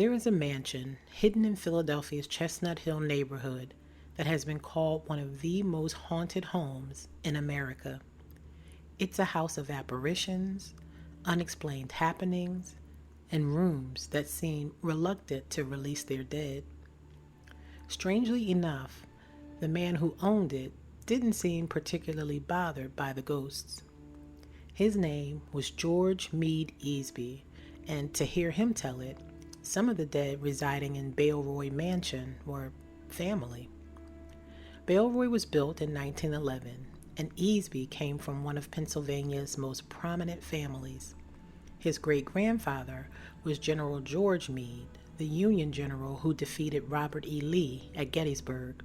There is a mansion hidden in Philadelphia's Chestnut Hill neighborhood that has been called one of the most haunted homes in America. It's a house of apparitions, unexplained happenings, and rooms that seem reluctant to release their dead. Strangely enough, the man who owned it didn't seem particularly bothered by the ghosts. His name was George Meade Easby, and to hear him tell it, some of the dead residing in Baleroy Mansion were family. Baleroy was built in 1911, and Easby came from one of Pennsylvania's most prominent families. His great-grandfather was General George Meade, the Union general who defeated Robert E. Lee at Gettysburg.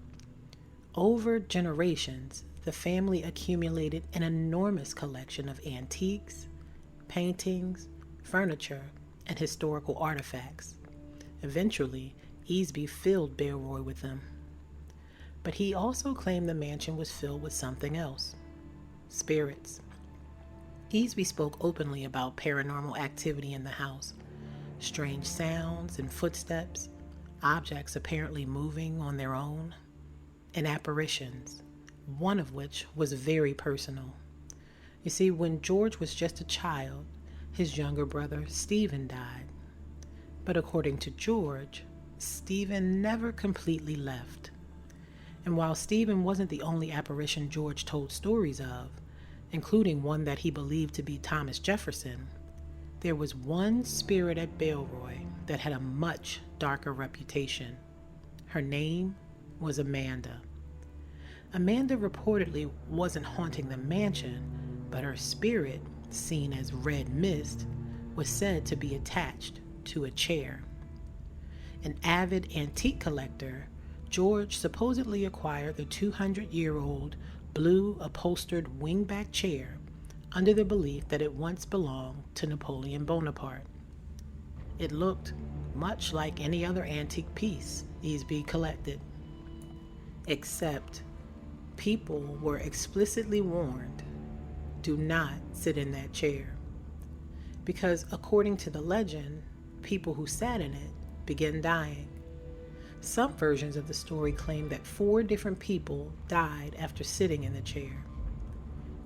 Over generations, the family accumulated an enormous collection of antiques, paintings, furniture, and historical artifacts. Eventually, Easby filled Baleroy with them. But he also claimed the mansion was filled with something else: spirits. Easby spoke openly about paranormal activity in the house, strange sounds and footsteps, objects apparently moving on their own, and apparitions, one of which was very personal. You see, when George was just a child, his younger brother Stephen died. But according to George, Stephen never completely left. And while Stephen wasn't the only apparition George told stories of, including one that he believed to be Thomas Jefferson, there was one spirit at Baleroy that had a much darker reputation. Her name was Amanda. Amanda reportedly wasn't haunting the mansion, but her spirit, seen as red mist, was said to be attached to a chair. An avid antique collector, George supposedly acquired the 200-year-old blue upholstered wingback chair under the belief that it once belonged to Napoleon Bonaparte. It looked much like any other antique piece Easby collected, except people were explicitly warned, do not sit in that chair, because according to the legend, people who sat in it began dying. Some versions of the story claim that 4 different people died after sitting in the chair.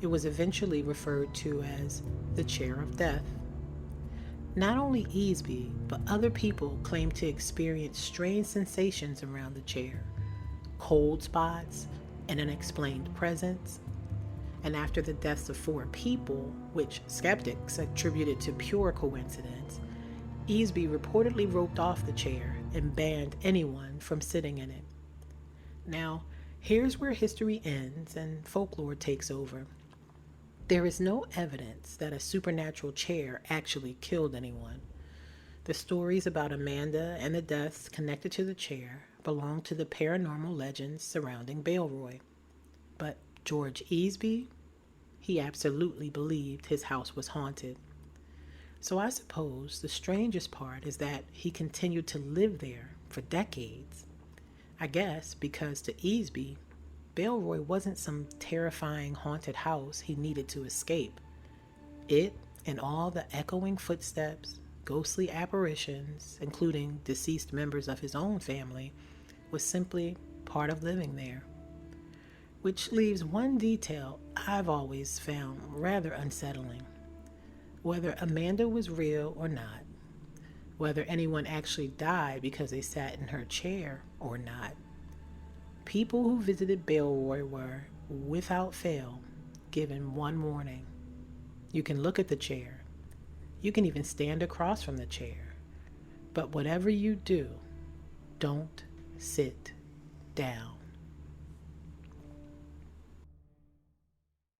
It was eventually referred to as the chair of death. Not only Easby, but other people claimed to experience strange sensations around the chair, cold spots, and unexplained presence. And after the deaths of 4 people, which skeptics attributed to pure coincidence, Easby reportedly roped off the chair and banned anyone from sitting in it. Now, here's where history ends and folklore takes over. There is no evidence that a supernatural chair actually killed anyone. The stories about Amanda and the deaths connected to the chair belong to the paranormal legends surrounding Baleroy. But George Easby, he absolutely believed his house was haunted. So I suppose the strangest part is that he continued to live there for decades. I guess because to Easby, Baleroy wasn't some terrifying haunted house he needed to escape. It and all the echoing footsteps, ghostly apparitions, including deceased members of his own family, was simply part of living there. Which leaves one detail I've always found rather unsettling. Whether Amanda was real or not, whether anyone actually died because they sat in her chair or not, people who visited Baleroy were, without fail, given one warning. You can look at the chair. You can even stand across from the chair. But whatever you do, don't sit down.